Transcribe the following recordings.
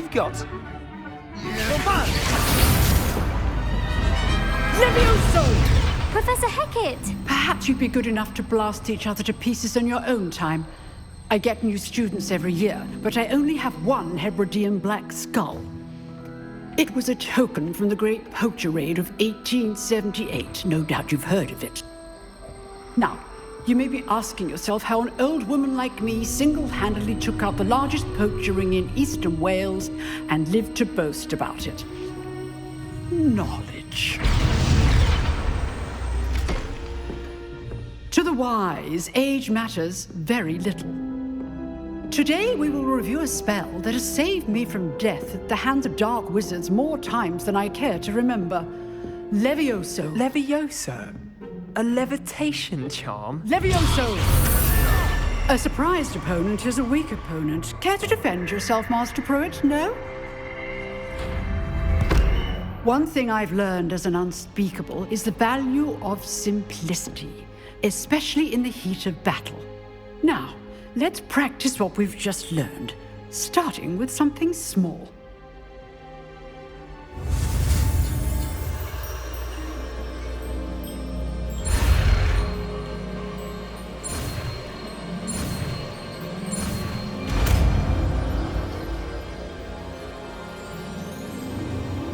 you've got. Levioso! Professor Hackett! Perhaps you'd be good enough to blast each other to pieces in your own time. I get new students every year, but I only have one Hebridean black skull. It was a token from the Great Poacher Raid of 1878. No doubt you've heard of it. Now, you may be asking yourself how an old woman like me single-handedly took out the largest poacher ring in eastern Wales and lived to boast about it. Knowledge. To the wise, age matters very little. Today we will review a spell that has saved me from death at the hands of dark wizards more times than I care to remember. Levioso. Levioso? A levitation charm? Levioso! A surprised opponent is a weak opponent. Care to defend yourself, Master Pruitt? No? One thing I've learned as an unspeakable is the value of simplicity, especially in the heat of battle. Now, let's practice what we've just learned, starting with something small.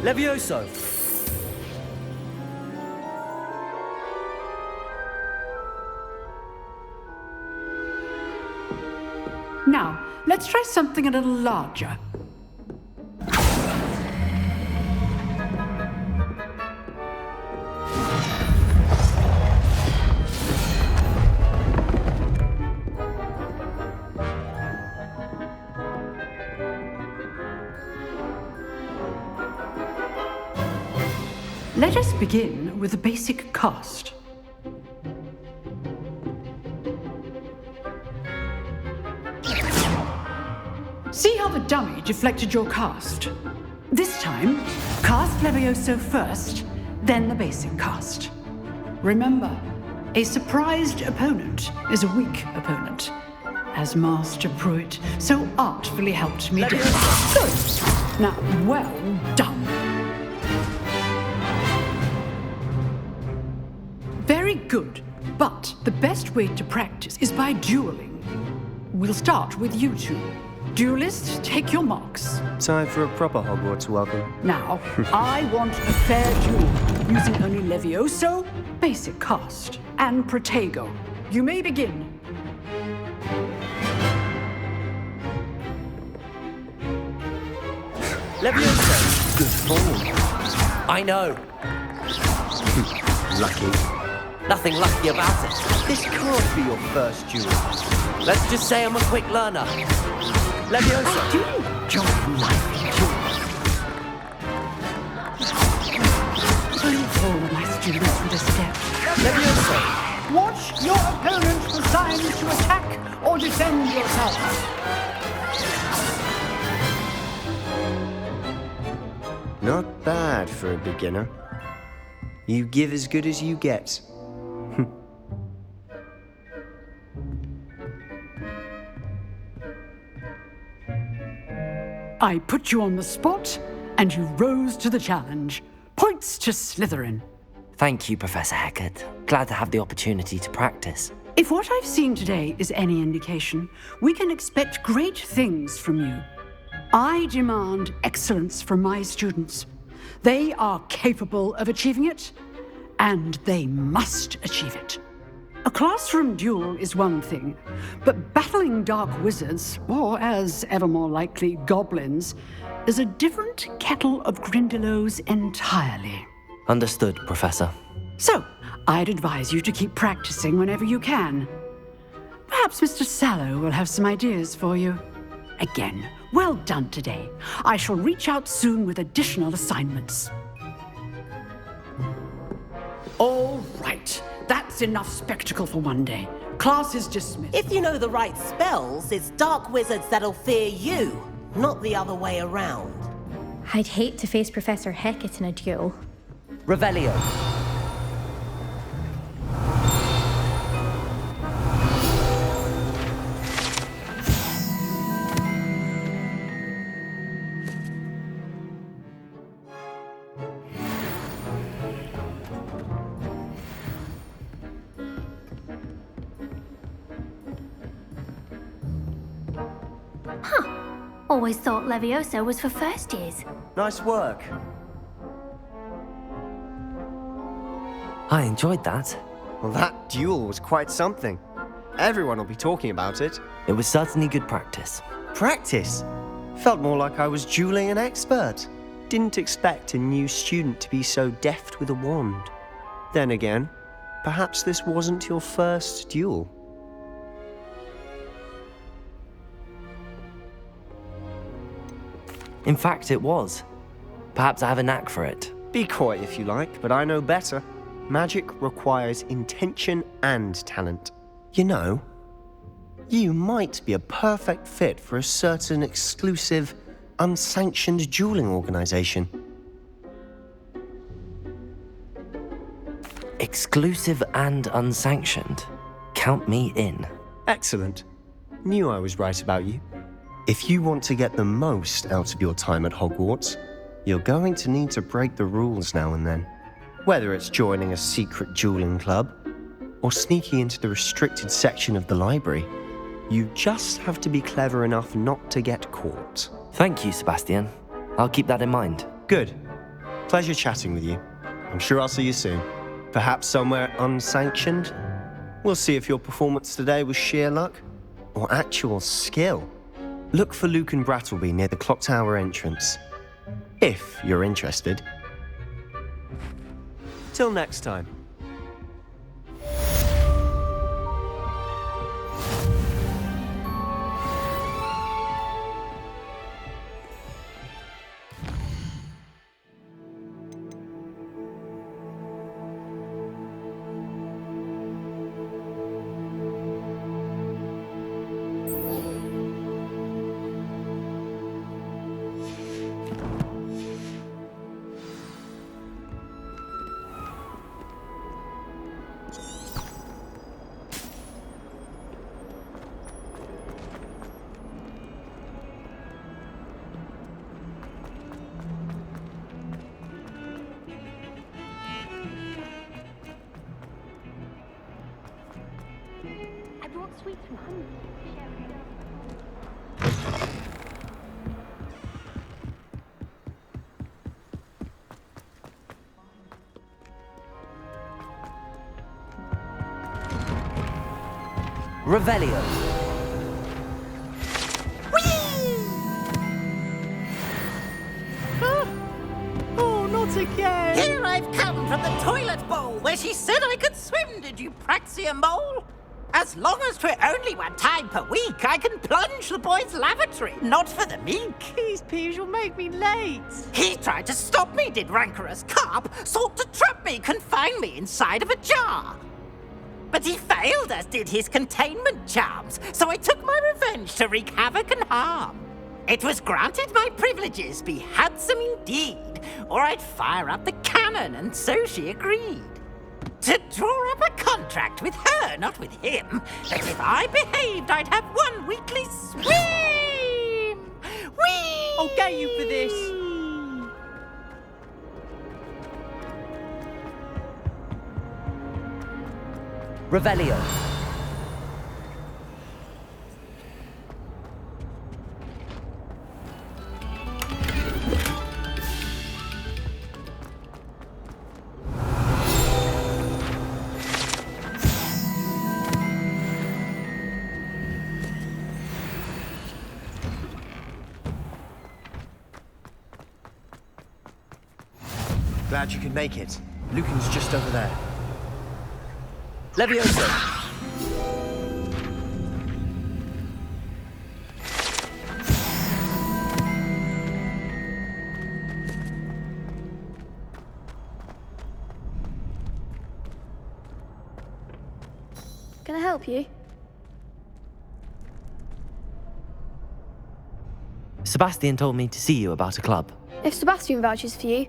Levioso! Now, let's try something a little larger. Let us begin with a basic cast. See how the dummy deflected your cast? This time, cast Levioso first, then the basic cast. Remember, a surprised opponent is a weak opponent, as Master Pruitt so artfully helped me do. Good. Now, well done. Very good, but the best way to practice is by dueling. We'll start with you two. Duelists, take your marks. Time for a proper Hogwarts welcome. Now, I want a fair duel, using only Levioso, basic cast, and Protego. You may begin. Levioso! Good form. I know. Lucky. Nothing lucky about it. This can't be your first duel. Let's just say I'm a quick learner. Levioso! I do enjoy life in duels. Don't all my students with a step. Levioso! Watch your opponent for signs to attack or defend yourself. Not bad for a beginner. You give as good as you get. I put you on the spot, and you rose to the challenge. Points to Slytherin. Thank you, Professor Hackett. Glad to have the opportunity to practice. If what I've seen today is any indication, we can expect great things from you. I demand excellence from my students. They are capable of achieving it, and they must achieve it. A classroom duel is one thing, but battling dark wizards, or as ever more likely, goblins, is a different kettle of Grindylows entirely. Understood, Professor. So, I'd advise you to keep practicing whenever you can. Perhaps Mr. Sallow will have some ideas for you. Again, well done today. I shall reach out soon with additional assignments. All right. That's enough spectacle for one day. Class is dismissed. If you know the right spells, it's dark wizards that'll fear you, not the other way around. I'd hate to face Professor Hackett in a duel. Revelio. Always thought Leviosa was for first years. Nice work. I enjoyed that. Well, that duel was quite something. Everyone will be talking about it. It was certainly good practice. Practice? Felt more like I was dueling an expert. Didn't expect a new student to be so deft with a wand. Then again, perhaps this wasn't your first duel. In fact, it was. Perhaps I have a knack for it. Be coy if you like, but I know better. Magic requires intention and talent. You know, you might be a perfect fit for a certain exclusive, unsanctioned dueling organization. Exclusive and unsanctioned. Count me in. Excellent. Knew I was right about you. If you want to get the most out of your time at Hogwarts, you're going to need to break the rules now and then. Whether it's joining a secret dueling club, or sneaking into the restricted section of the library, you just have to be clever enough not to get caught. Thank you, Sebastian. I'll keep that in mind. Good. Pleasure chatting with you. I'm sure I'll see you soon. Perhaps somewhere unsanctioned? We'll see if your performance today was sheer luck or actual skill. Look for Luke and Brattleby near the clock tower entrance, if you're interested. Till next time. I brought sweets from home. Revelio. Oh, not again! Here I've come from the toilet bowl where she said I could swim, did you praxia mole? As long as 'twere only one time per week, I can plunge the boy's lavatory, not for the meek. These peas will make me late. He tried to stop me, did rancorous carp, sought to trap me, confine me inside of a jar. But he failed, as did his containment charms, so I took my revenge to wreak havoc and harm. It was granted my privileges be handsome indeed, or I'd fire up the cannon, and so she agreed. To draw up a contract with her, not with him, that if I behaved, I'd have one weekly swim! Whee! I'll get you for this. Revelio. Glad you could make it. Lucan's just over there. Leviosa. Can I help you? Sebastian told me to see you about a club. If Sebastian vouches for you,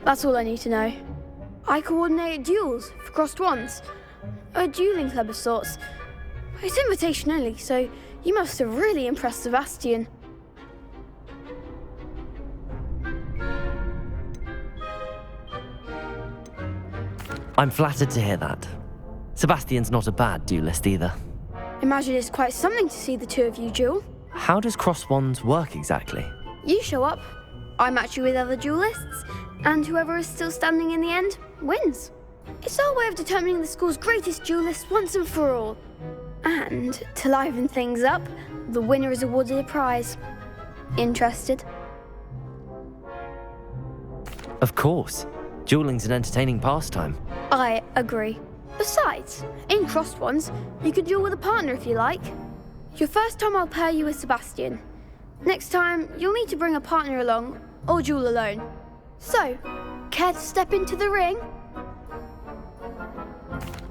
that's all I need to know. I coordinate duels for crossed wands. A dueling club of sorts. It's invitation only, so you must have really impressed Sebastian. I'm flattered to hear that. Sebastian's not a bad duelist either. Imagine it's quite something to see the two of you duel. How does cross wands work exactly? You show up, I match you with other duelists, and whoever is still standing in the end wins. It's our way of determining the school's greatest duelist once and for all. And to liven things up, the winner is awarded a prize. Interested? Of course. Dueling's an entertaining pastime. I agree. Besides, in crossed ones, you can duel with a partner if you like. Your first time I'll pair you with Sebastian. Next time, you'll need to bring a partner along, or duel alone. So, care to step into the ring?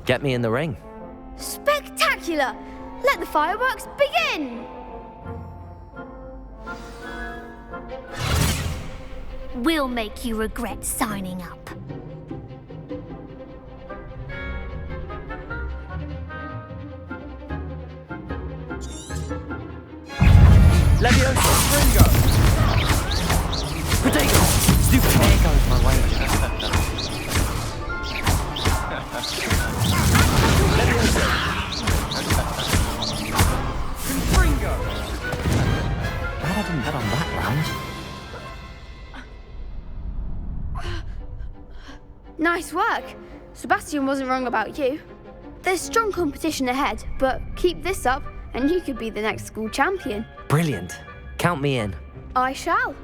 Get me in the ring. Spectacular! Let the fireworks begin! We'll make you regret signing up. Leviosa, Springo! Protego! Stupid, there goes my wager. Leviosa! Springo! Glad I didn't bet on that round. Nice work. Sebastian wasn't wrong about you. There's strong competition ahead, but keep this up and you could be the next school champion. Brilliant. Count me in. I shall.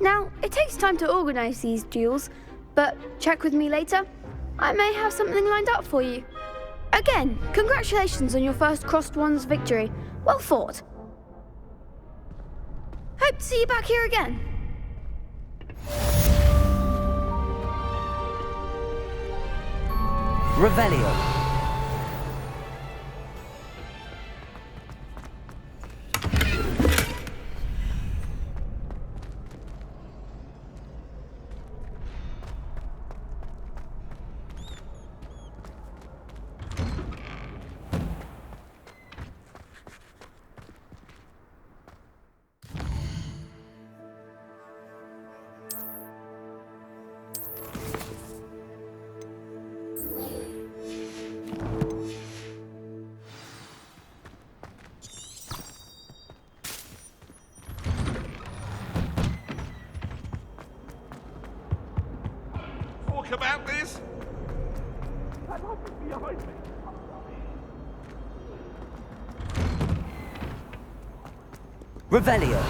Now, it takes time to organise these duels, but check with me later. I may have something lined up for you. Again, congratulations on your first crossed ones victory. Well fought. Hope to see you back here again. Revelio. Talk about this? Revelio.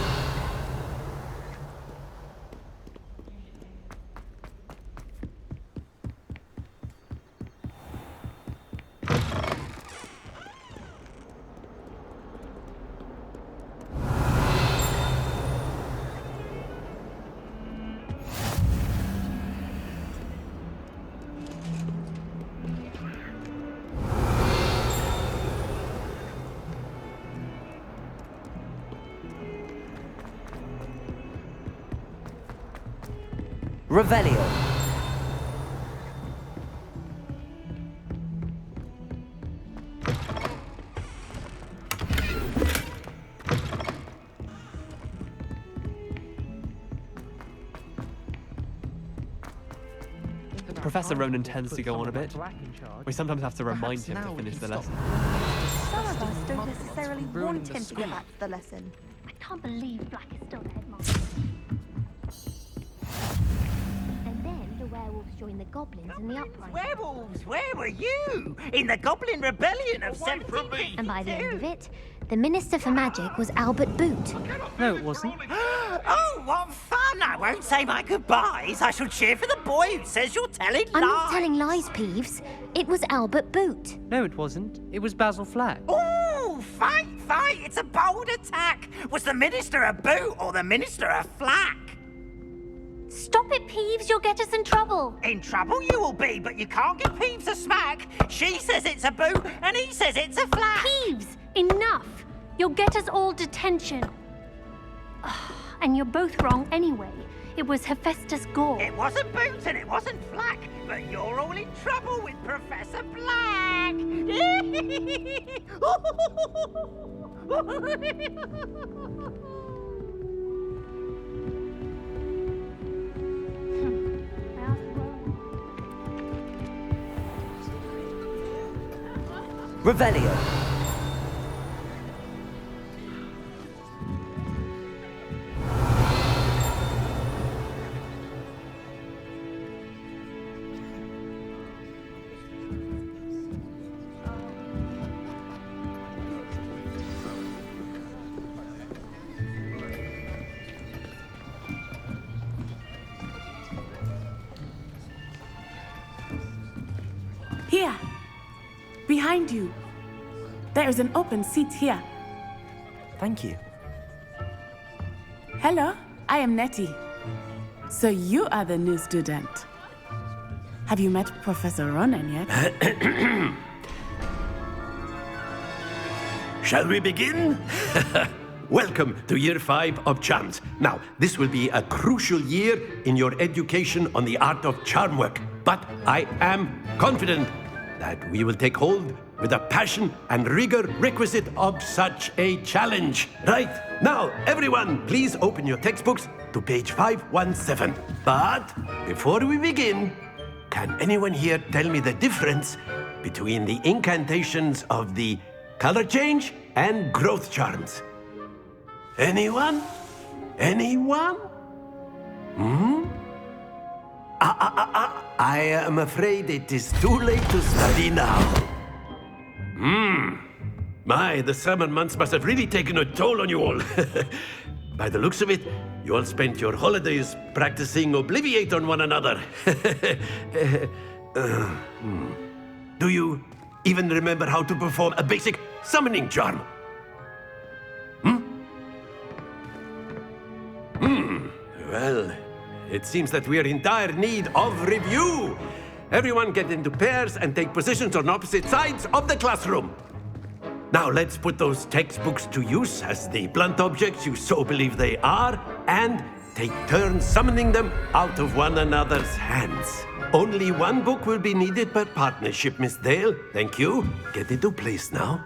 Revelio. Professor Ronan tends to go on a bit. We sometimes have to remind him to finish the lesson. Some of us don't necessarily want him to get back to the lesson. I can't believe Black is still the headmaster. And then the werewolves joined the goblins in the uprising. Werewolves, where were you? In the Goblin Rebellion of Away from me! 1752. And by the end of it, the Minister for Magic was Albert Boot. No, it wasn't. Oh, what fun! I won't say my goodbyes. I shall cheer for the boy who says you're telling lies. I'm not telling lies, Peeves. It was Albert Boot. No, it wasn't. It was Basil Flack. Ooh, fight! It's a bold attack. Was the Minister a boot or the Minister a flack? Stop it, Peeves. You'll get us in trouble. In trouble you will be, but you can't give Peeves a smack. She says it's a boot and he says it's a flack. Peeves, enough. You'll get us all detention. And you're both wrong anyway. It was Hephaestus Gore. It wasn't boot and it wasn't flack, but you're all in trouble with Professor Black. Revelio. Here. Behind you. There is an open seat here. Thank you. Hello, I am Nettie. So you are the new student. Have you met Professor Ronan yet? Shall we begin? Welcome to Year 5 of Charms. Now, this will be a crucial year in your education on the art of charm work. But I am confident that we will take hold with the passion and rigor requisite of such a challenge. Right, now, everyone, please open your textbooks to page 517. But before we begin, can anyone here tell me the difference between the incantations of the color change and growth charms? Anyone? Anyone? I am afraid it is too late to study now. My, the summer months must have really taken a toll on you all. By the looks of it, you all spent your holidays practicing Obliviate on one another. Do you even remember how to perform a basic summoning charm? Well, it seems that we are in dire need of review. Everyone get into pairs and take positions on opposite sides of the classroom. Now let's put those textbooks to use as the blunt objects you so believe they are, and take turns summoning them out of one another's hands. Only one book will be needed per partnership, Miss Dale. Thank you. Get into place now.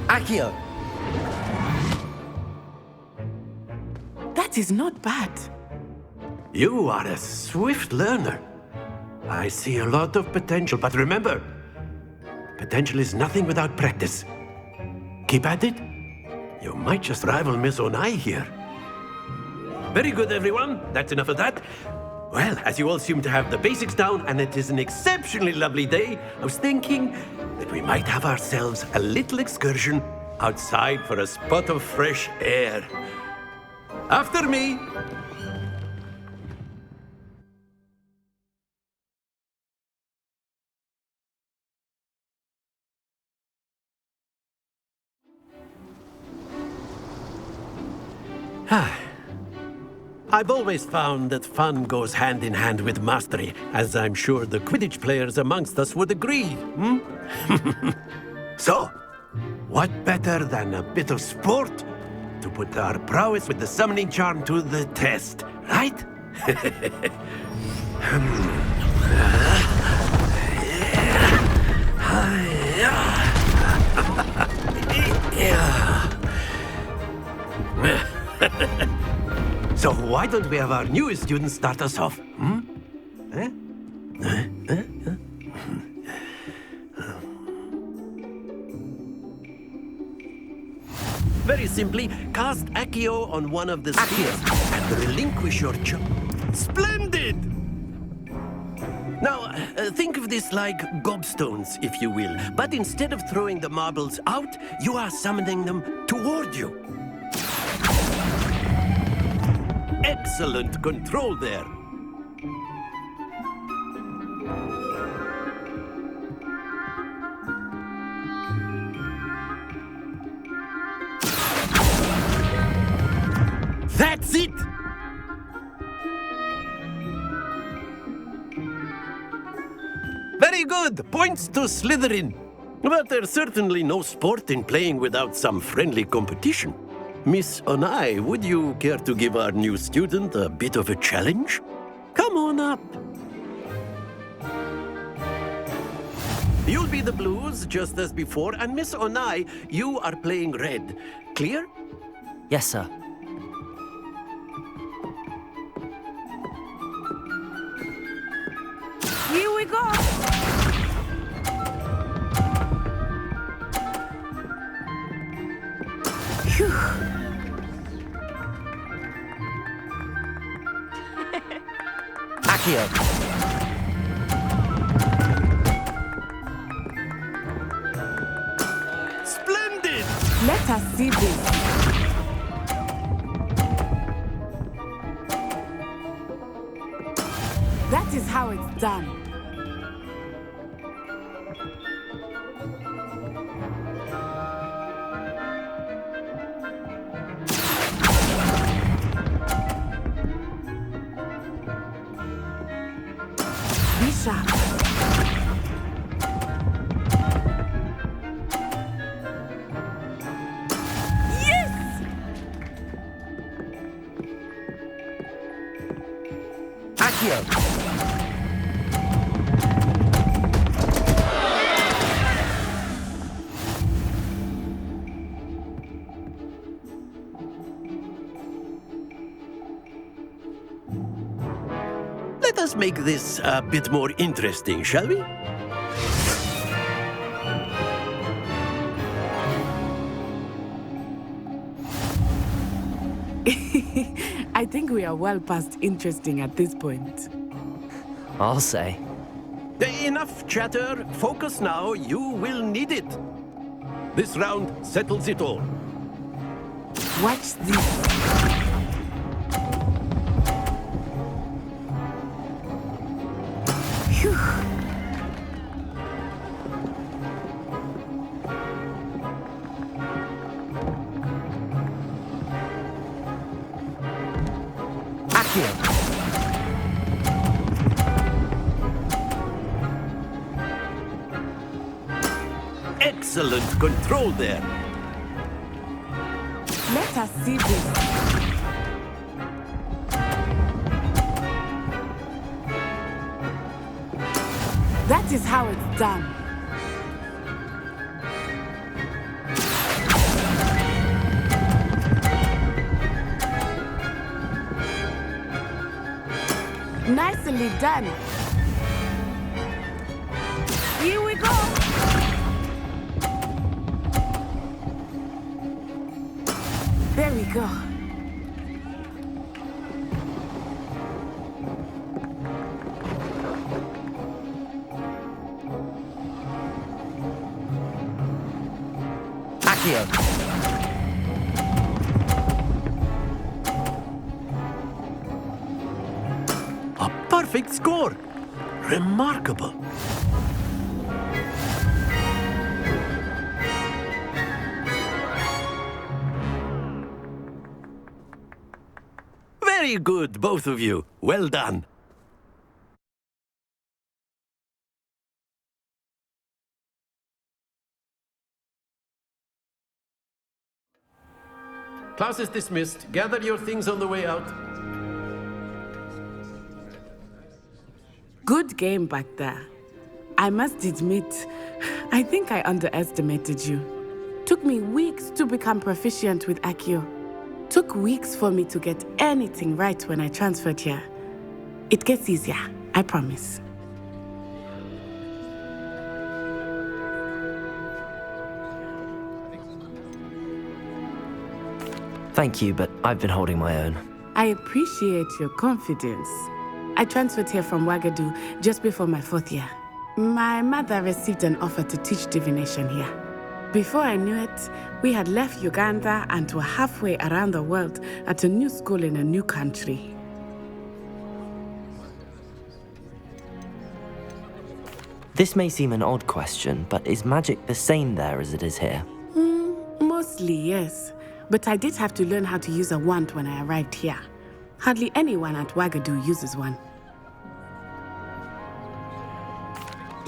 Accio! That is not bad. You are a swift learner. I see a lot of potential, but remember, potential is nothing without practice. Keep at it. You might just rival Miss Onai here. Very good, everyone. That's enough of that. Well, as you all seem to have the basics down, and it is an exceptionally lovely day, I was thinking that we might have ourselves a little excursion outside for a spot of fresh air. After me. I've always found that fun goes hand in hand with mastery, as I'm sure the Quidditch players amongst us would agree. So, what better than a bit of sport to put our prowess with the summoning charm to the test, right? So why don't we have our newest student start us off? Very simply, cast Accio on one of the spheres and relinquish your charm. Splendid! Now, think of this like gobstones, if you will. But instead of throwing the marbles out, you are summoning them toward you. Excellent control there. That's it! Very good! Points to Slytherin. But there's certainly no sport in playing without some friendly competition. Miss Onai, would you care to give our new student a bit of a challenge? Come on up. You'll be the blues, just as before, and Miss Onai, you are playing red. Clear? Yes, sir. Here we go! Phew. Accio! Let us see this. That is how it's done. Be sharp. Yes! Accio! Let us make this a bit more interesting, shall we? I think we are well past interesting at this point. I'll say. Enough chatter. Focus now. You will need it. This round settles it all. Watch this. Phew. Accio! Excellent control there. Let us see this. That is how it's done. Nicely done. Here we go. There we go. Accio! A perfect score. Remarkable. Very good, both of you. Well done. Class is dismissed. Gather your things on the way out. Good game back there. I must admit, I think I underestimated you. Took me weeks to become proficient with Accio. Took weeks for me to get anything right when I transferred here. It gets easier, I promise. Thank you, but I've been holding my own. I appreciate your confidence. I transferred here from Ouagadougou just before my 4th year. My mother received an offer to teach divination here. Before I knew it, we had left Uganda and were halfway around the world at a new school in a new country. This may seem an odd question, but is magic the same there as it is here? Mostly, yes. But I did have to learn how to use a wand when I arrived here. Hardly anyone at Ouagadougou uses one.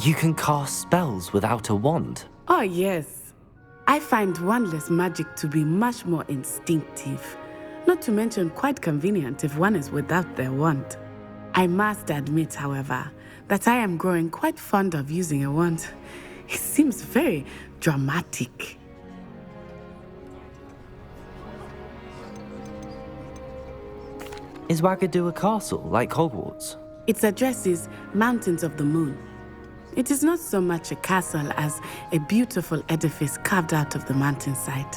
You can cast spells without a wand? Oh, yes. I find wandless magic to be much more instinctive. Not to mention quite convenient if one is without their wand. I must admit, however, that I am growing quite fond of using a wand. It seems very dramatic. Is Ouagadougou a castle, like Hogwarts? Its address is Mountains of the Moon. It is not so much a castle as a beautiful edifice carved out of the mountainside.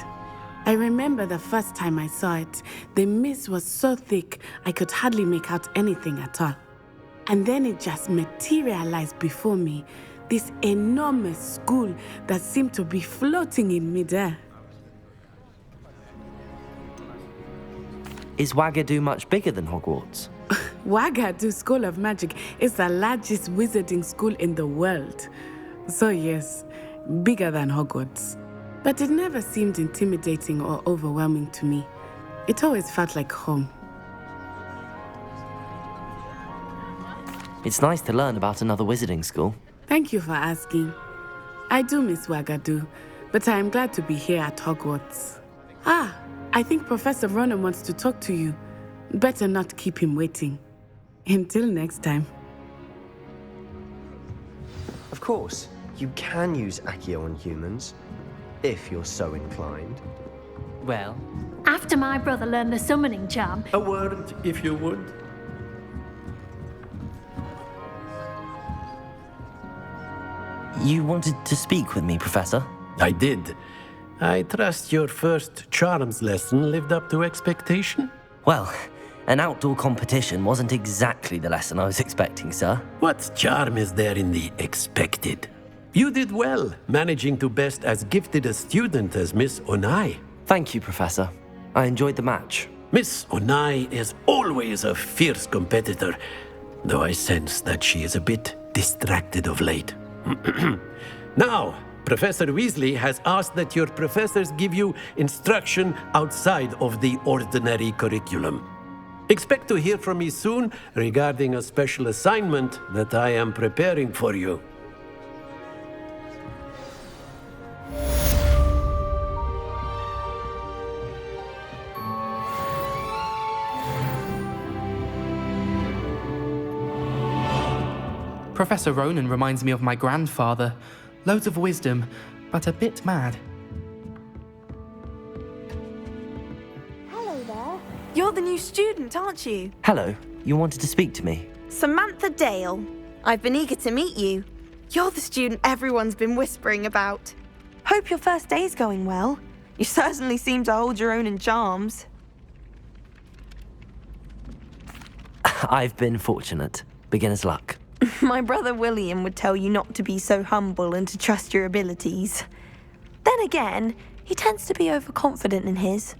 I remember the first time I saw it, the mist was so thick I could hardly make out anything at all. And then it just materialized before me, this enormous school that seemed to be floating in midair. Is Wagadu much bigger than Hogwarts? Wagadu School of Magic is the largest wizarding school in the world. So yes, bigger than Hogwarts. But it never seemed intimidating or overwhelming to me. It always felt like home. It's nice to learn about another wizarding school. Thank you for asking. I do miss Wagadu, but I am glad to be here at Hogwarts. Ah, I think Professor Ronan wants to talk to you. Better not keep him waiting. Until next time. Of course, you can use Accio on humans, if you're so inclined. Well, After my brother learned the summoning charm, A word, if you would. You wanted to speak with me, Professor? I did. I trust your first charms lesson lived up to expectation? Well, an outdoor competition wasn't exactly the lesson I was expecting, sir. What charm is there in the expected? You did well, managing to best as gifted a student as Miss Onai. Thank you, Professor. I enjoyed the match. Miss Onai is always a fierce competitor, though I sense that she is a bit distracted of late. Now, Professor Weasley has asked that your professors give you instruction outside of the ordinary curriculum. Expect to hear from me soon regarding a special assignment that I am preparing for you. Professor Ronan reminds me of my grandfather. Loads of wisdom, but a bit mad. Hello there. You're the new student, aren't you? Hello, you wanted to speak to me? Samantha Dale. I've been eager to meet you. You're the student everyone's been whispering about. Hope your first day's going well. You certainly seem to hold your own in charms. I've been fortunate. Beginner's luck. My brother William would tell you not to be so humble and to trust your abilities. Then again, he tends to be overconfident in his.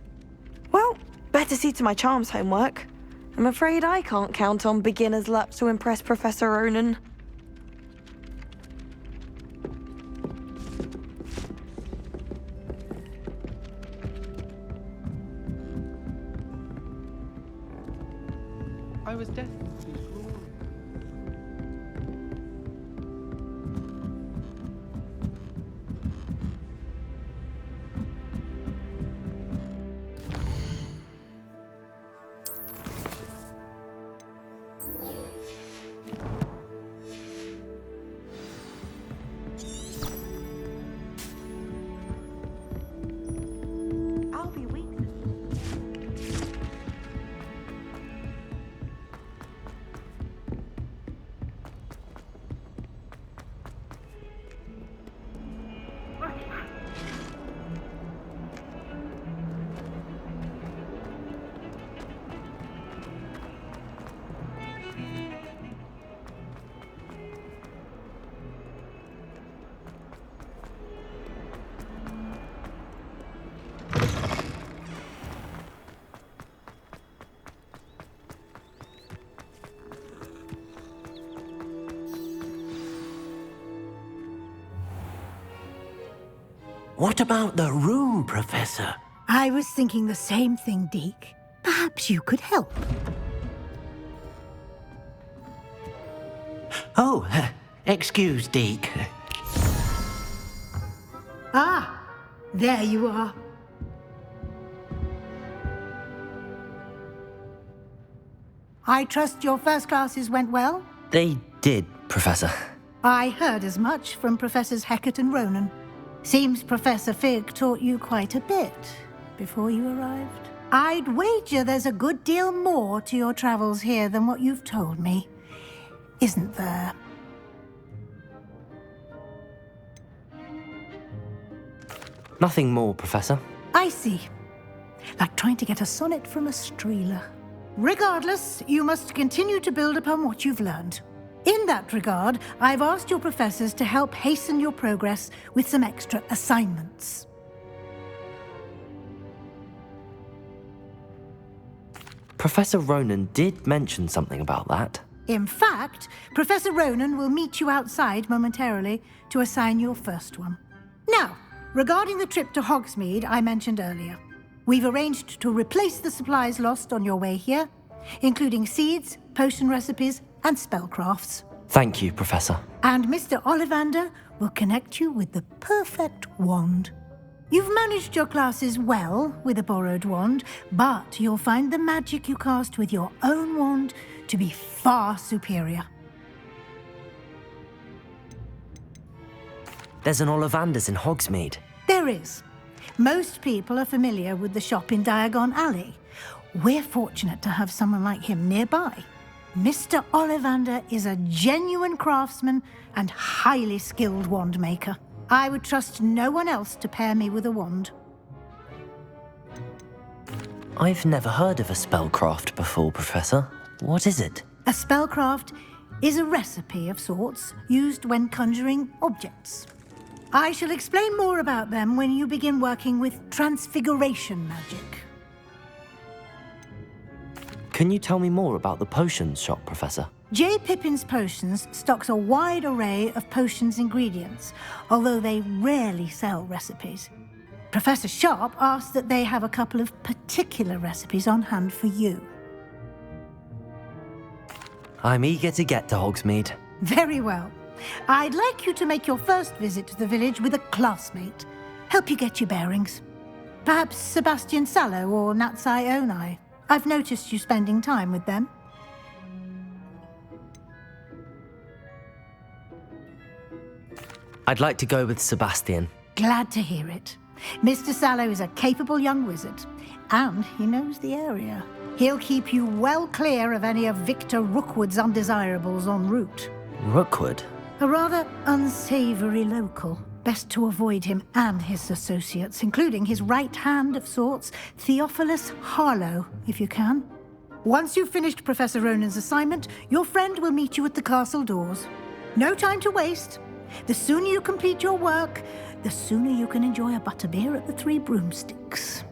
Well, better see to my charms homework. I'm afraid I can't count on beginner's luck to impress Professor Ronan. I was deaf. I'll be weak. What about the room, Professor? I was thinking the same thing, Deke. Perhaps you could help. Oh, excuse, Deke. Ah, there you are. I trust your first classes went well? They did, Professor. I heard as much from Professors Hecat and Ronan. Seems Professor Fig taught you quite a bit before you arrived. I'd wager there's a good deal more to your travels here than what you've told me, isn't there? Nothing more, Professor. I see. Like trying to get a sonnet from a streeler. Regardless, you must continue to build upon what you've learned. In that regard, I've asked your professors to help hasten your progress with some extra assignments. Professor Ronan did mention something about that. In fact, Professor Ronan will meet you outside momentarily to assign your first one. Now, regarding the trip to Hogsmeade I mentioned earlier, we've arranged to replace the supplies lost on your way here, including seeds, potion recipes, and spellcrafts. Thank you, Professor. And Mr. Ollivander will connect you with the perfect wand. You've managed your classes well with a borrowed wand, but you'll find the magic you cast with your own wand to be far superior. There's an Ollivander's in Hogsmeade. There is. Most people are familiar with the shop in Diagon Alley. We're fortunate to have someone like him nearby. Mr. Ollivander is a genuine craftsman and highly skilled wand maker. I would trust no one else to pair me with a wand. I've never heard of a spellcraft before, Professor. What is it? A spellcraft is a recipe of sorts used when conjuring objects. I shall explain more about them when you begin working with transfiguration magic. Can you tell me more about the potions shop, Professor? J. Pippin's Potions stocks a wide array of potions ingredients, although they rarely sell recipes. Professor Sharp asked that they have a couple of particular recipes on hand for you. I'm eager to get to Hogsmeade. Very well. I'd like you to make your first visit to the village with a classmate. Help you get your bearings. Perhaps Sebastian Sallow or Natsai Onai. I've noticed you spending time with them. I'd like to go with Sebastian. Glad to hear it. Mr. Sallow is a capable young wizard, and he knows the area. He'll keep you well clear of any of Victor Rookwood's undesirables en route. Rookwood? A rather unsavory local. Best to avoid him and his associates, including his right hand of sorts, Theophilus Harlow, if you can. Once you've finished Professor Ronan's assignment, your friend will meet you at the castle doors. No time to waste. The sooner you complete your work, the sooner you can enjoy a butterbeer at the Three Broomsticks.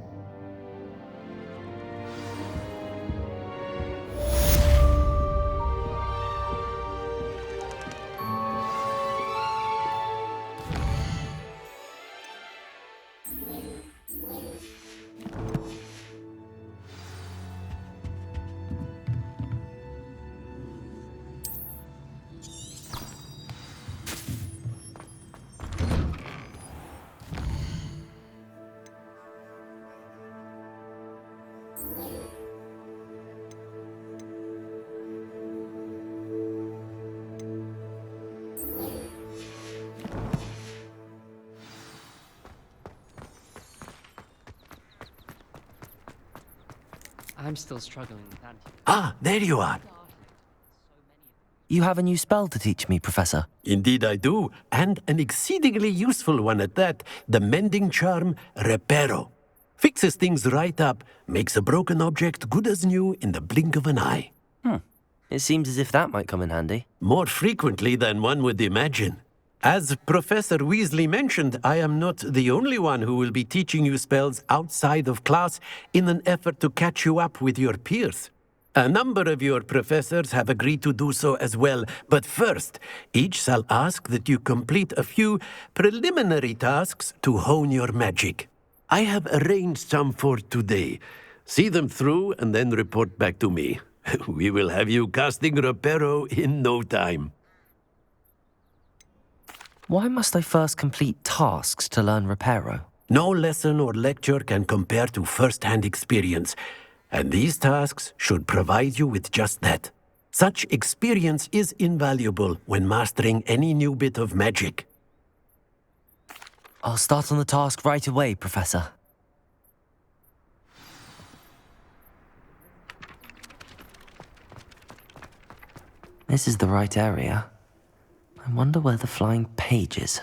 I'm still struggling with that. Ah, there you are. You have a new spell to teach me, Professor. Indeed I do, and an exceedingly useful one at that, the mending charm Reparo. Fixes things right up, makes a broken object good as new in the blink of an eye. It seems as if that might come in handy. More frequently than one would imagine. As Professor Weasley mentioned, I am not the only one who will be teaching you spells outside of class in an effort to catch you up with your peers. A number of your professors have agreed to do so as well, but first, each shall ask that you complete a few preliminary tasks to hone your magic. I have arranged some for today. See them through and then report back to me. We will have you casting Reparo in no time. Why must I first complete tasks to learn Reparo? No lesson or lecture can compare to first-hand experience, and these tasks should provide you with just that. Such experience is invaluable when mastering any new bit of magic. I'll start on the task right away, Professor. This is the right area. I wonder where the flying page is.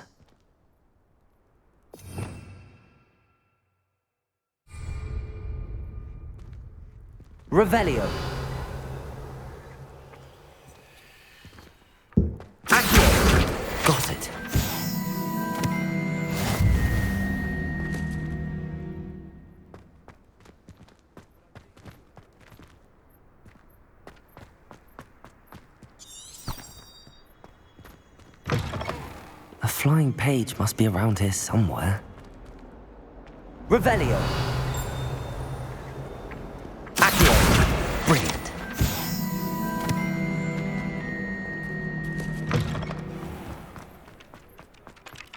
Revelio. Accio. Got it. flying page must be around here somewhere. Revelio. Accio. Brilliant.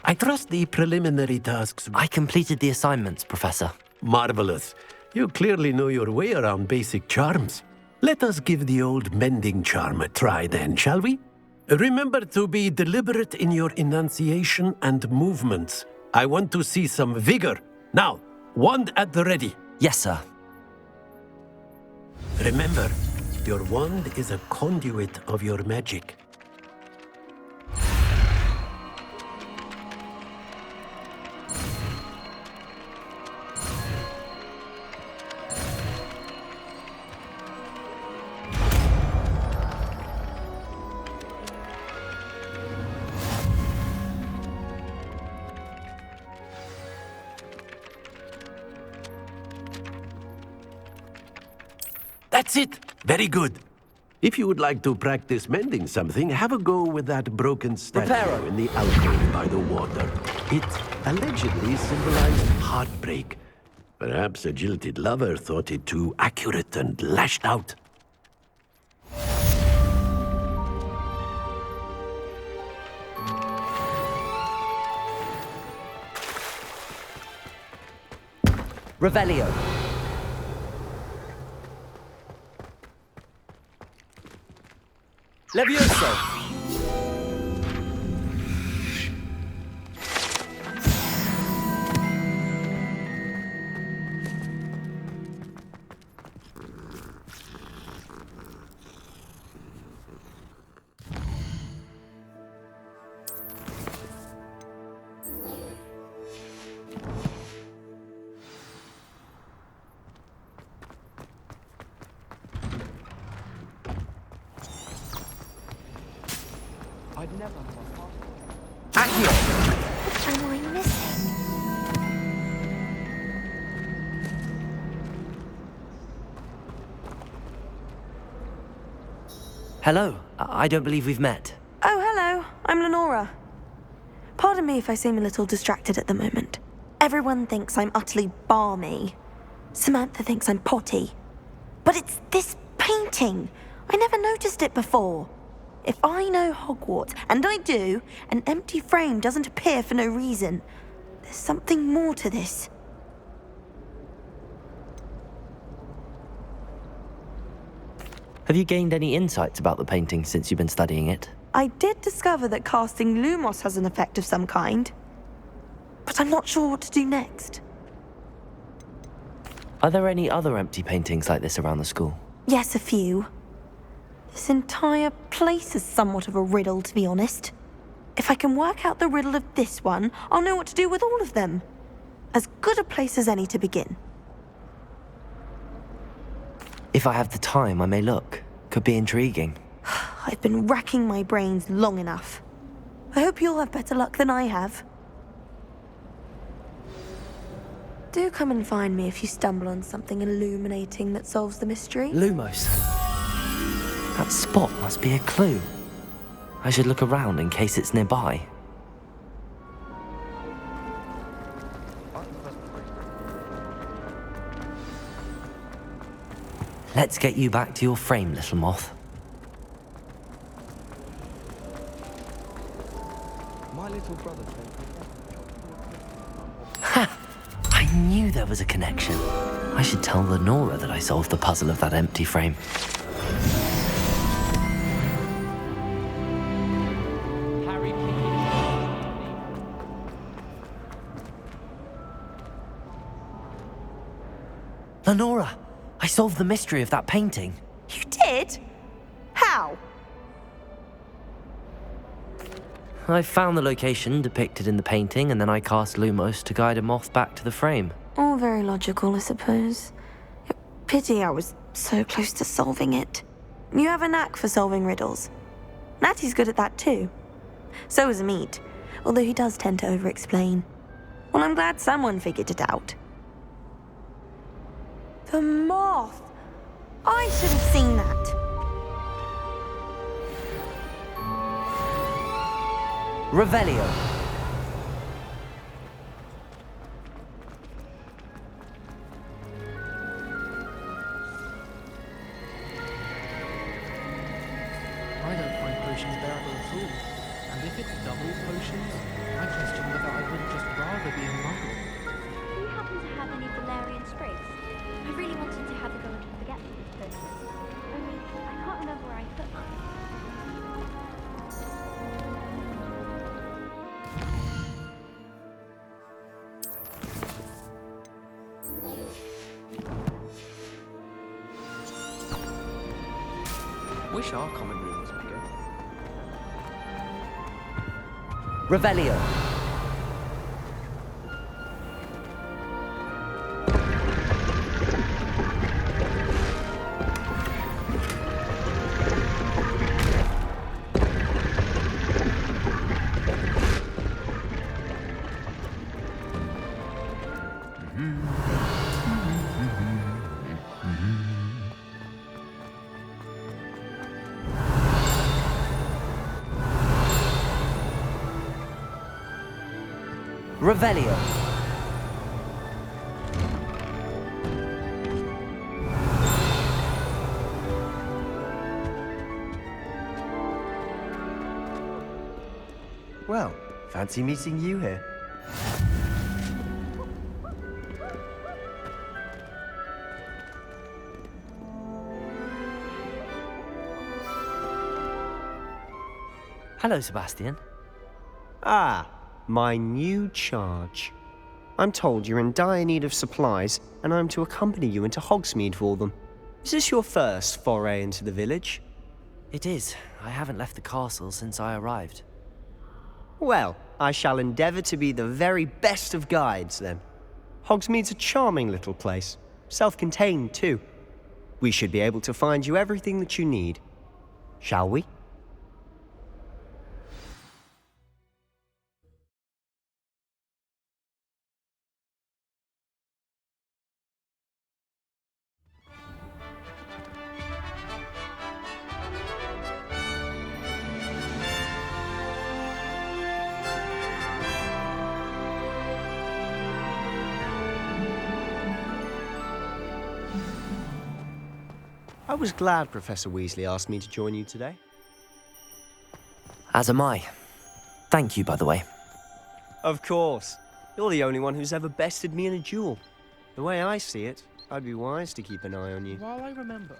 I trust the preliminary tasks. I completed the assignments, Professor. Marvelous. You clearly know your way around basic charms. Let us give the old mending charm a try then, shall we? Remember to be deliberate in your enunciation and movements. I want to see some vigor. Now, wand at the ready. Yes, sir. Remember, your wand is a conduit of your magic. That's it! Very good. If you would like to practice mending something, have a go with that broken statue Reparo. in the alcove by the water. It allegedly symbolized heartbreak. Perhaps a jilted lover thought it too accurate and lashed out. Revelio. Levioso! Accio! What am I missing? Hello. I don't believe we've met. Oh, hello. I'm Lenora. Pardon me if I seem a little distracted at the moment. Everyone thinks I'm utterly balmy. Samantha thinks I'm potty. But it's this painting. I never noticed it before. If I know Hogwarts, and I do, an empty frame doesn't appear for no reason. There's something more to this. Have you gained any insights about the painting since you've been studying it? I did discover that casting Lumos has an effect of some kind. But I'm not sure what to do next. Are there any other empty paintings like this around the school? Yes, a few. This entire place is somewhat of a riddle, to be honest. If I can work out the riddle of this one, I'll know what to do with all of them. As good a place as any to begin. If I have the time, I may look. Could be intriguing. I've been racking my brains long enough. I hope you'll have better luck than I have. Do come and find me if you stumble on something illuminating that solves the mystery. Lumos. That spot must be a clue. I should look around in case it's nearby. Let's get you back to your frame, little moth. My little brother. Ha! I knew there was a connection. I should tell Lenora that I solved the puzzle of that empty frame. Lenora, I solved the mystery of that painting. You did? How? I found the location depicted in the painting, and then I cast Lumos to guide a moth back to the frame. All very logical, I suppose. Pity I was so close to solving it. You have a knack for solving riddles. Natty's good at that too. So is Meat, although he does tend to over-explain. Well, I'm glad someone figured it out. The moth! I should have seen that. Revelio. potions bearable at all. And if it's double potions, I question whether I wouldn't just rather be a muggle. Do you happen to have any Valerian sprigs? I really wanted to have a go at forgetfulness potions. Only I can't remember where I put mine. Wish our common room was bigger. Revelio. Revelio. Well, fancy meeting you here. Hello, Sebastian. Ah, my new charge. I'm told you're in dire need of supplies, and I'm to accompany you into Hogsmeade for them. Is this your first foray into the village? It is. I haven't left the castle since I arrived. Well, I shall endeavour to be the very best of guides, then. Hogsmeade's a charming little place. Self-contained, too. We should be able to find you everything that you need. Shall we? I was glad Professor Weasley asked me to join you today. As am I. Thank you, by the way. Of course. You're the only one who's ever bested me in a duel. The way I see it, I'd be wise to keep an eye on you. While I remember,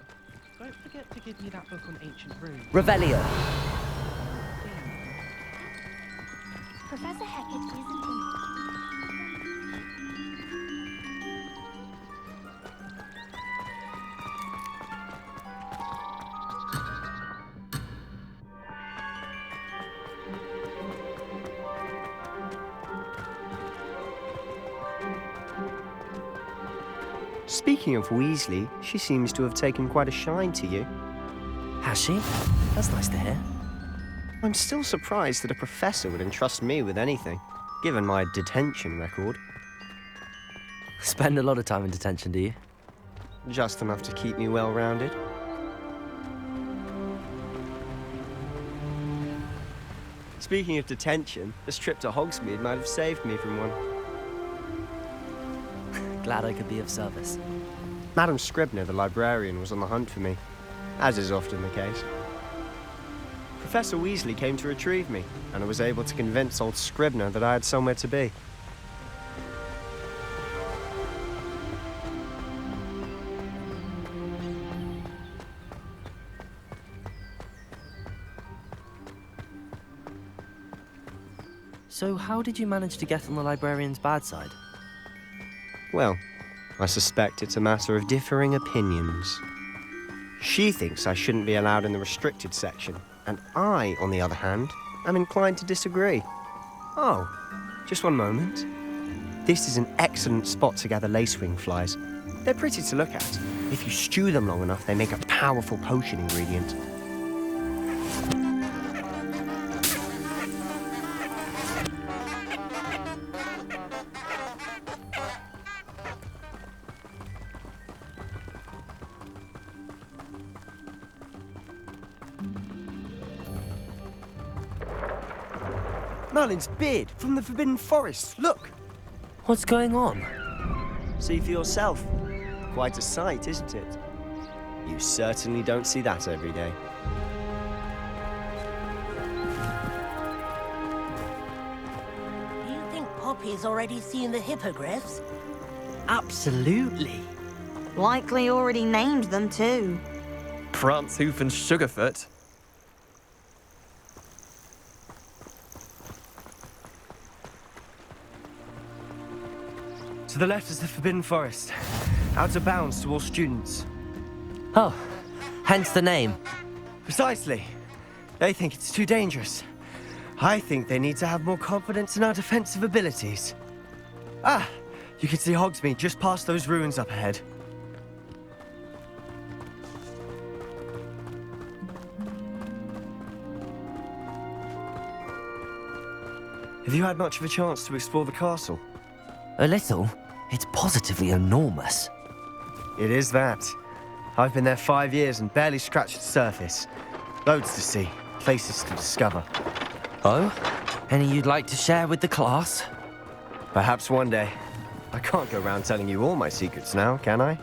don't forget to give me that book on ancient runes. Revelio. Professor Hecat isn't in. Speaking of Weasley, she seems to have taken quite a shine to you. Has she? That's nice to hear. I'm still surprised that a professor would entrust me with anything, given my detention record. Spend a lot of time in detention, do you? Just enough to keep me well-rounded. Speaking of detention, this trip to Hogsmeade might have saved me from one. Glad I could be of service. Madam Scribner, the librarian, was on the hunt for me, as is often the case. Professor Weasley came to retrieve me, and I was able to convince old Scribner that I had somewhere to be. So how did you manage to get on the librarian's bad side? Well, I suspect it's a matter of differing opinions. She thinks I shouldn't be allowed in the restricted section, and I, on the other hand, am inclined to disagree. Oh, just one moment. This is an excellent spot to gather lacewing flies. They're pretty to look at. If you stew them long enough, they make a powerful potion ingredient. Merlin's beard from the Forbidden Forest. Look! What's going on? See for yourself. Quite a sight, isn't it? You certainly don't see that every day. Poppy's already seen the hippogriffs? Absolutely. Likely already named them too. Prancehoof and Sugarfoot. To the left is the Forbidden Forest. Out of bounds to all students. Oh, hence the name. Precisely. They think it's too dangerous. I think they need to have more confidence in our defensive abilities. Ah, you can see Hogsmeade just past those ruins up ahead. Have you had much of a chance to explore the castle? A little. It's positively enormous. It is that. I've been there 5 years and barely scratched the surface. Loads to see, places to discover. Oh? Any you'd like to share with the class? Perhaps one day. I can't go around telling you all my secrets now, can I?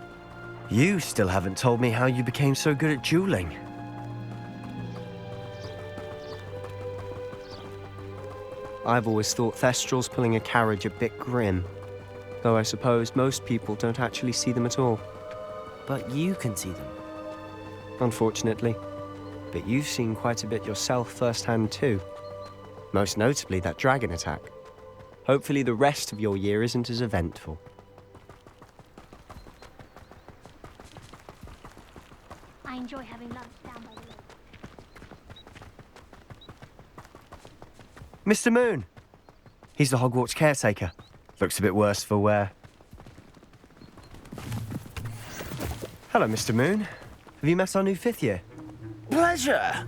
You still haven't told me how you became so good at dueling. I've always thought Thestrals pulling a carriage a bit grim. Though I suppose most people don't actually see them at all. But you can see them. Unfortunately. But you've seen quite a bit yourself firsthand too. Most notably that dragon attack. Hopefully the rest of your year isn't as eventful. I enjoy having lunch down by the lake. Mr. Moon! He's the Hogwarts caretaker. Looks a bit worse for wear. Hello, Mr. Moon. Have you met our new 5th year? Pleasure.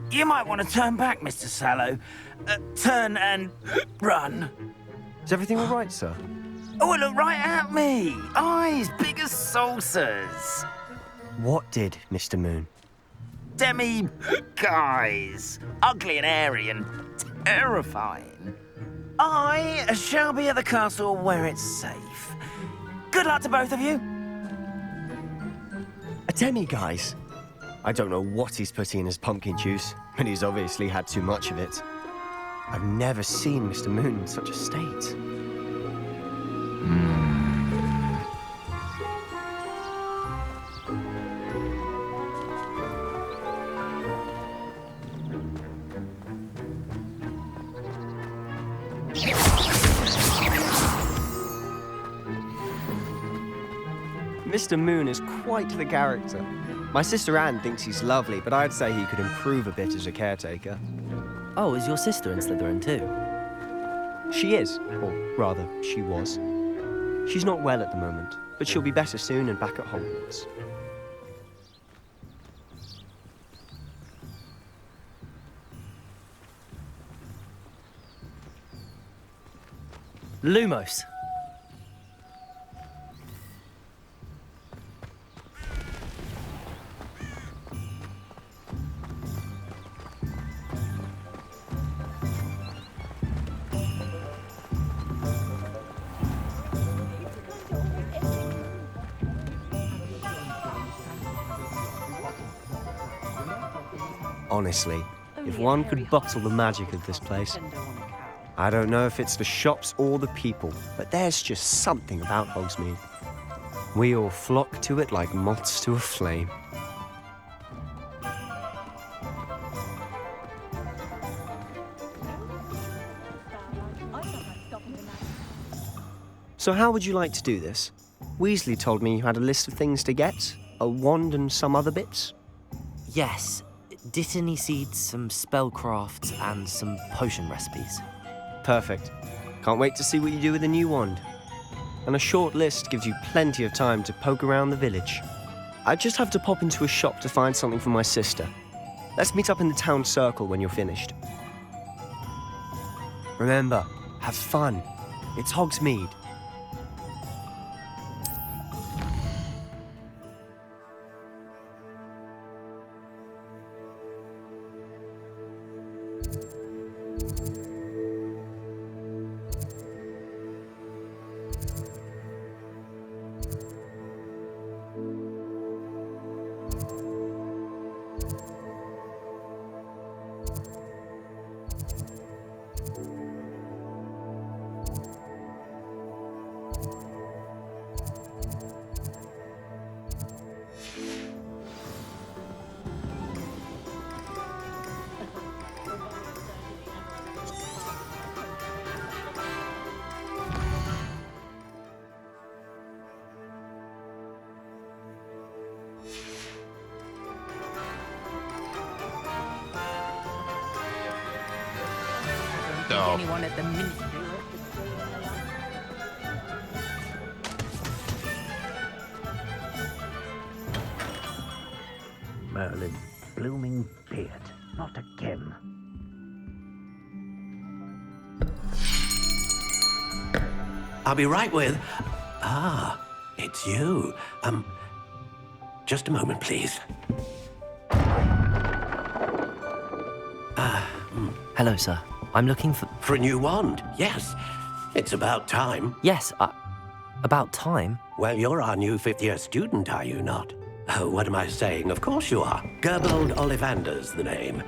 You might want to turn back, Mr. Sallow. Turn and run. Is everything all right, sir? Oh, look right at me. Eyes big as saucers. What did, Mr. Moon? Guys. Ugly and airy and terrifying. I shall be at the castle where it's safe. Good luck to both of you. A demi-guise? I don't know what he's putting in his pumpkin juice, but he's obviously had too much of it. I've never seen Mr. Moon in such a state. Mr. Moon is quite the character. My sister Anne thinks he's lovely, but I'd say he could improve a bit as a caretaker. Oh, is your sister in Slytherin too? She is, or rather, she was. She's not well at the moment, but she'll be better soon and back at Hogwarts. Lumos. Honestly, if one could bottle the magic of this place. I don't know if it's the shops or the people, but there's just something about Hogsmeade. We all flock to it like moths to a flame. So how would you like to do this? Weasley told me you had a list of things to get, a wand and some other bits. Yes. Dittany seeds, some spellcrafts, and some potion recipes. Perfect. Can't wait to see what you do with the new wand. And a short list gives you plenty of time to poke around the village. I just have to pop into a shop to find something for my sister. Let's meet up in the town circle when you're finished. Remember, have fun. It's Hogsmeade. think anyone at the ministry. Merlin, blooming beard. Not again. I'll be right with... Ah, it's you. Just a moment, please. Hello, sir. I'm looking for... For a new wand, yes. It's about time. Yes, about time? Well, you're our new fifth-year student, are you not? Oh, what am I saying? Of course you are. Gerbold Ollivander's the name.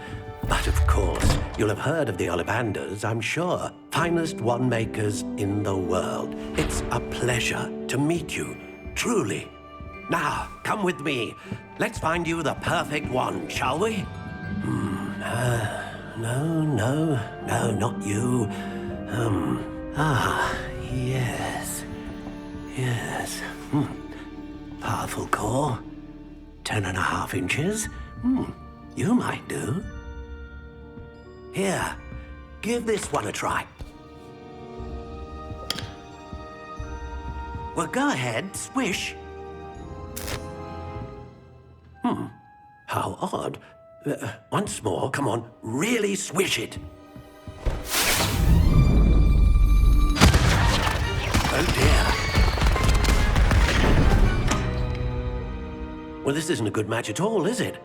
But of course, you'll have heard of the Ollivanders, I'm sure. Finest wand makers in the world. It's a pleasure to meet you, truly. Now, come with me. Let's find you the perfect wand, shall we? No, not you. Yes. Powerful core. 10.5 inches. You might do. Here, give this one a try. Well, go ahead, swish. How odd. Once more, come on, really swish it. Oh dear. Well, this isn't a good match at all, is it?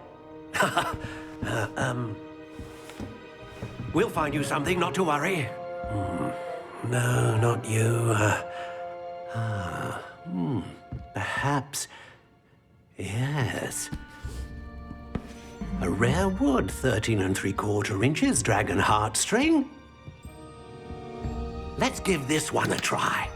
We'll find you something, not to worry. No, not you. Perhaps... Yes. A rare wood, 13 3/4 inches, dragon heartstring. Let's give this one a try.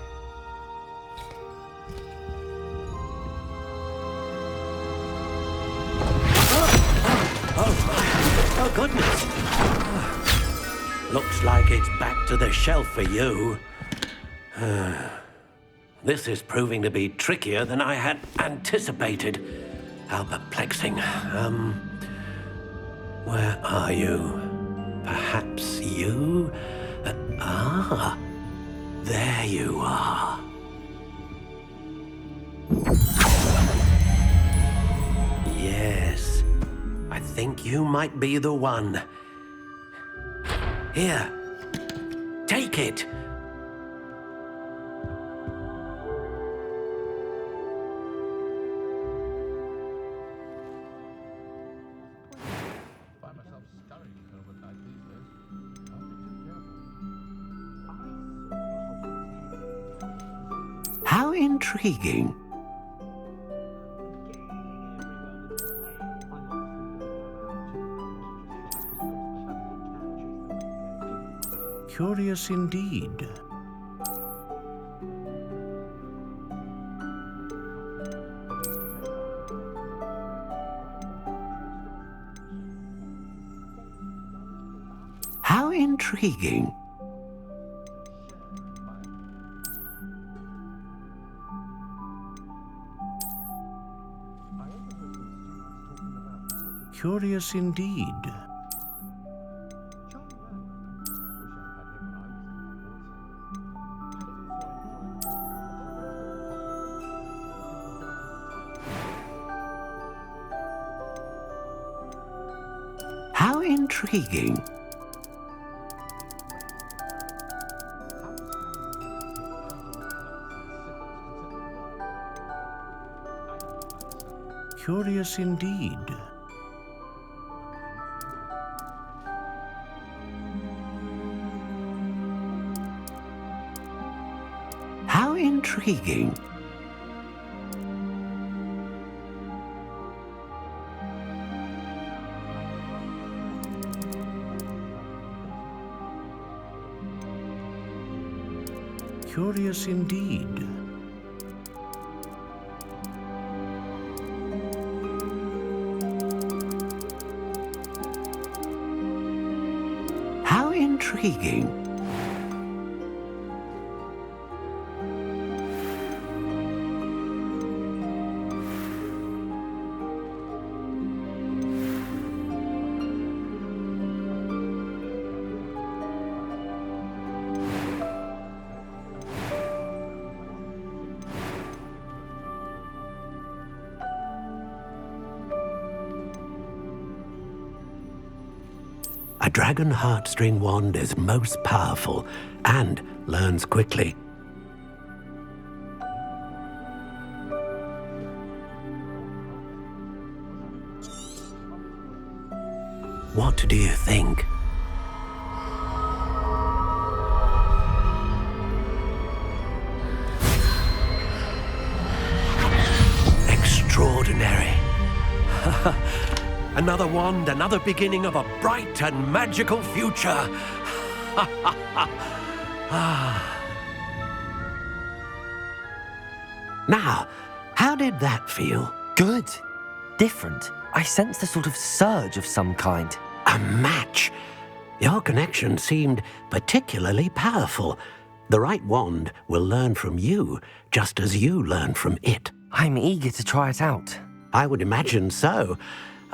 Oh, goodness. Looks like it's back to the shelf for you. This is proving to be trickier than I had anticipated. How perplexing. Where are you? Perhaps you? There you are. Yes, I think you might be the one. Here, take it. How intriguing. Curious indeed. How intriguing. Curious indeed. How intriguing. Curious indeed. How intriguing. Curious indeed. How intriguing. A dragon heartstring wand is most powerful and learns quickly. What do you think? Extraordinary. Another wand, another beginning of a bright and magical future. Now, how did that feel? Good. Different. I sensed a sort of surge of some kind. A match. Your connection seemed particularly powerful. The right wand will learn from you, just as you learn from it. I'm eager to try it out. I would imagine so.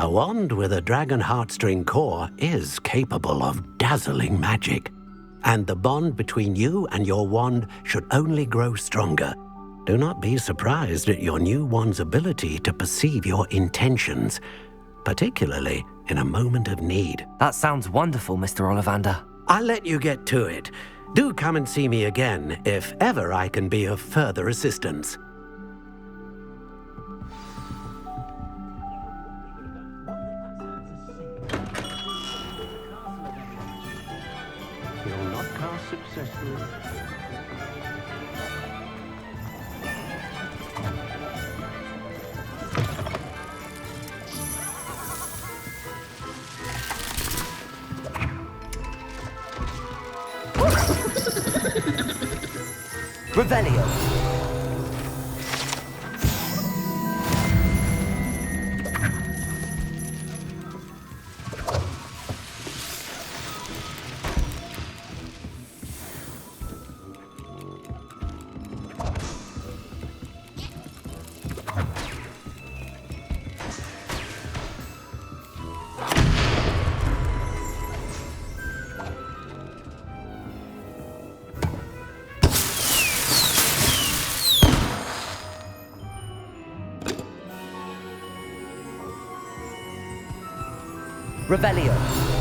A wand with a dragon heartstring core is capable of dazzling magic. And the bond between you and your wand should only grow stronger. Do not be surprised at your new wand's ability to perceive your intentions, particularly in a moment of need. That sounds wonderful, Mr. Ollivander. I'll let you get to it. Do come and see me again if ever I can be of further assistance. You'll not cast successfully. Revelio. Revelio.